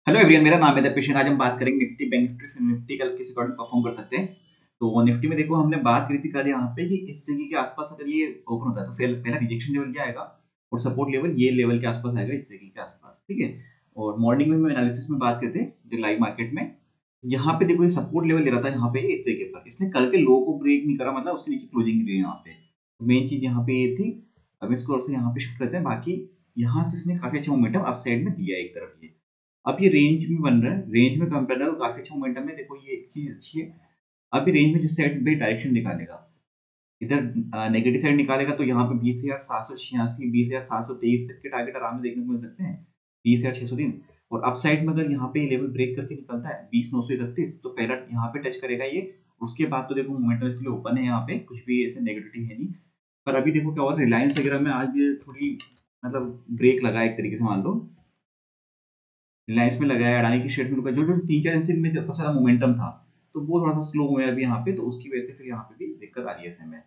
Hello everyone, मेरा नाम है दर्पेशन। आज हम बात करेंगे निफ्टी बैंक निफ्टी से निफ्टी कल किस अकॉर्डिंग परफॉर्म कर सकते हैं। तो निफ्टी में देखो, हमने बात करी थी कल यहाँ पे कि इस जगह के आसपास अगर ये ओपन होता है तो पहला रिजेक्शन लेवल क्या आएगा और सपोर्ट लेवल ये लेवल के आसपास आएगा, इस जगह के आसपास। ठीक है। और मॉर्निंग में हम एनालिसिस में बात करते हैं जो लाइव मार्केट में, यहाँ पे देखो ये सपोर्ट लेवल ले रहा था यहाँ पे इस जगह पर, इसने कल के लो को ब्रेक नहीं करा, मतलब उसके नीचे क्लोजिंग दी यहाँ पे। मेन चीज यहाँ पे ये थी। अब इसको और से यहाँ पे शिफ्ट करते हैं। बाकी यहाँ से इसने काफी अच्छा मोमेंटम अप साइड में दिया है एक तरफ। ये अब ये रेंज में बन रहा है, रेंज में कम कर रहा है तो काफी अच्छा मोमेंटम है। देखो ये एक चीज अच्छी है। अभी रेंज में जिस साइड पे डायरेक्शन निकालेगा, इधर नेगेटिव साइड निकालेगा तो यहाँ पे 20,786 20,723 तक के टारगेट आराम से देखने को मिल सकते हैं। 20,603। और अप साइड में अगर यहाँ पे लेवल ब्रेक करके निकलता है 20,931 तो पहला यहाँ पे टच करेगा ये। उसके बाद तो देखो मोमेंटम इसके लिए ओपन है, यहाँ पे कुछ भी ऐसे नेगेटिविटी है नहीं। पर अभी देखो क्या और रिलायंस वगैरह में आज थोड़ी मतलब ब्रेक लगा एक तरीके से, मान लो रिलायंस में लगाया, अडानी की शेयर में रुका, जो जो तीन चार दिन से इनमें सबसे ज्यादा मोमेंटम था, तो वो थोड़ा सा स्लो हुआ है अभी यहाँ पे, तो उसकी वजह से फिर यहाँ पे भी दिक्कत आ रही है ऐसे में।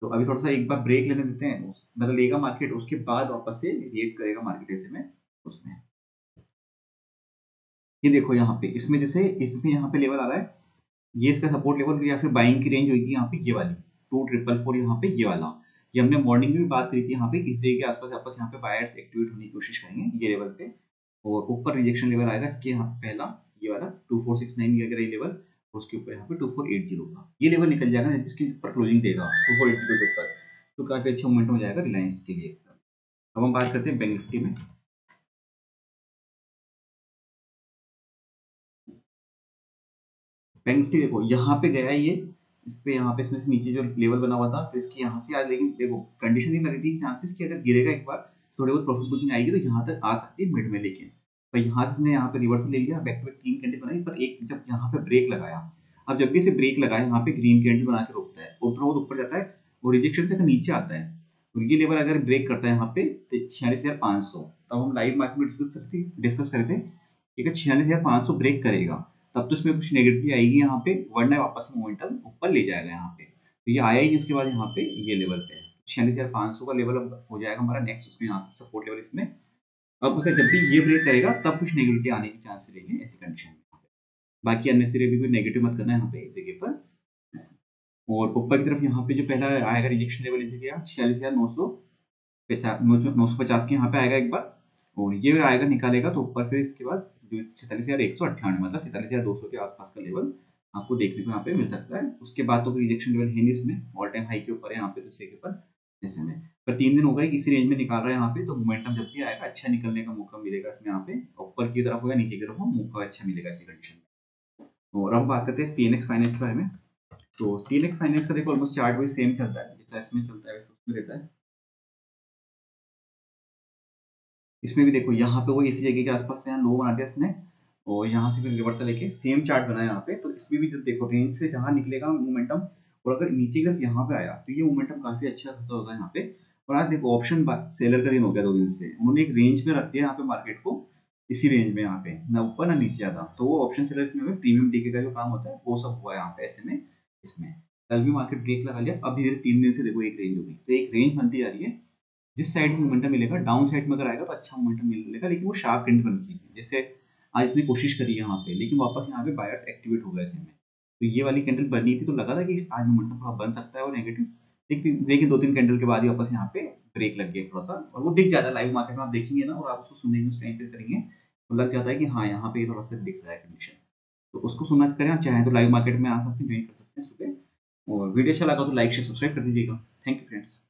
तो अभी थोड़ा सा एक बार ब्रेक लेने देते हैं, मतलब लेगा मार्केट, उसके बाद वापस से रिएक्ट करेगा मार्केट ऐसे में उसमें। ये देखो यहाँ पे इसमें जैसे इसमें यहाँ पे लेवल आ रहा है, ये इसका सपोर्ट लेवल या फिर बाइंग की रेंज होगी यहाँ पे ये वाली 2444, यहाँ पे ये वाला। ये हमने मॉर्निंग में भी बात करी थी, यहाँ पे इस जगह के आसपास वापस यहाँ पे बायर्स एक्टिवेट होने की कोशिश करेंगे ये लेवल पे। और ऊपर रिजेक्शन लेवल आएगा इसके यहाँ पे पहला, ये वाला 2469 अगर ये लेवल, उसके ऊपर यहाँ पे 2480 का ये लेवल निकल जाएगा, इसके ऊपर क्लोजिंग देगा 2480 के ऊपर, तो काफी अच्छा मोमेंटम हो जाएगा रिलायंस के लिए। अब हम बात करते हैं बैंक निफ्टी में। बैंक निफ्टी देखो यहाँ पे गया ये, इस पे यहाँ पे इसमें से नीचे जो लेवल बना हुआ था, तो इसकी यहाँ से आज लेकिन देखो कंडीशन नहीं लग रही थी, चांसेस कि अगर गिरेगा एक बार थोड़े बहुत प्रॉफिट बुकिंग आएगी तो यहाँ तक आ सकती है मिड में, लेकिन पर यहाँ से इसने यहाँ पे रिवर्सल ले लिया, बैक टू बैक 3 कैंडल बनाई, पर एक जब यहाँ पे ब्रेक लगाया, अब जब भी इसे ब्रेक लगाया यहाँ पे ग्रीन कैंडल बना के रोकता है, ऊपर बहुत ऊपर जाता है और रिजेक्शन से अगर नीचे आता है तो ये लेवल अगर ब्रेक करता है यहाँ पे 46,500, तब हम लाइव मार्केट में डिस्कस करते हैं कि अगर 46,500 ब्रेक करेगा तब तो इसमें कुछ नेगेटिविटी आएगी यहाँ पे, वरना वापस से मोमेंटम ऊपर ले जाएगा यहाँ पे। तो ये आया ही उसके बाद यहाँ पे ये लेवल पे 46,500 का लेवल अब हो जाएगा हमारा नेक्स्ट, इसमें यहाँ पे सपोर्ट लेवल इसमें। अब अगर जब भी ये ब्रेक करेगा तब कुछ नेगेटिविटी आने की चांस रहेंगे ऐसी कंडीशन में। बाकी अननेसेसरी भी कोई नेगेटिव मत करना है यहाँ पे इस जगह पर। और ऊपर की तरफ यहाँ पे जो पहला आएगा रिजेक्शन लेवल इस जगह 46,950 के यहाँ पे आएगा एक बार, और ये आएगा निकालेगा तो ऊपर फिर इसके बाद जो 46,198 मतलब 47,200 के आसपास का लेवल आपको देखने को यहाँ पे मिल सकता है। उसके बाद तो कोई रिजेक्शन लेवल है नहीं इसमें, ऑल टाइम हाई के ऊपर है यहाँ पे, तो इसके ऊपर ऐसे में पर 3 दिन हो गए किसी रेंज में निकाल रहा है यहाँ पे, तो मोमेंटम जब भी आएगा अच्छा निकलने का मौका मिलेगा इसमें, यहाँ पे ऊपर की तरफ हो या नीचे की तरफ हो मौका अच्छा मिलेगा ऐसी कंडीशन में। और अब बात करते हैं सीएनएक्स फाइनेंस के बारे में। तो सीएनएक्स फाइनेंस का देखो ऑलमोस्ट चार्ट वही सेम चलता है जैसा इसमें चलता है वैसा उसमें रहता है। इसमें भी देखो यहाँ पे वो इसी जगह के आसपास से यहाँ लो बना दिया इसने, और यहाँ से फिर रिवर्सल लेके सेम चार्ट बनाया यहाँ पे, तो इसमें भी जब देखो रेंज से जहाँ निकलेगा मोमेंटम, और अगर नीचे की तरफ यहाँ पे आया तो ये मोमेंटम काफी अच्छा खासा होगा यहाँ पे। और आज देखो ऑप्शन सेलर का दिन हो गया 2 दिन से, उन्होंने एक रेंज में रख दिया यहाँ पे मार्केट को, इसी रेंज में यहाँ पे ना ऊपर ना नीचे आता, तो वो ऑप्शन सेलर्स में प्रीमियम डीके का जो काम होता है वो सब हुआ है यहाँ पे ऐसे में। इसमें कल भी मार्केट ब्रेक लगा लिया, अब धीरे 3 दिन से देखो एक रेंज होगी, तो एक रेंज बनती जा रही है। जिस साइड में मोमेंटम मिलेगा, डाउन साइड में अगर आएगा तो अच्छा मोमेंटम मिलेगा, लेकिन वो शार्प ट्रेंड बन की जैसे आज इसने कोशिश करी यहाँ पे, लेकिन वापस यहाँ पे बायर्स एक्टिवेट हो गए ऐसे में। तो ये वाली कैंडल बनी थी तो लगा था कि आज मोमेंटम थोड़ा बन सकता है और नेगेटिव, लेकिन 2-3 कैंडल के बाद ही वापस यहाँ पे ब्रेक लग गया थोड़ा सा, और वो दिख जाता है लाइव मार्केट में, आप देखेंगे ना और आप उसको सुनेंगे उस टाइम पे करेंगे तो लग जाता है कि हाँ यहाँ पे थोड़ा सा दिख रहा है कंडीशन। तो उसको सुनना करें, आप चाहें तो लाइव मार्केट में आ सकते हैं, ज्वाइन कर सकते हैं सुबह। और वीडियो अच्छा लगा तो लाइक शेयर सब्सक्राइब कर दीजिएगा। Thank you friends.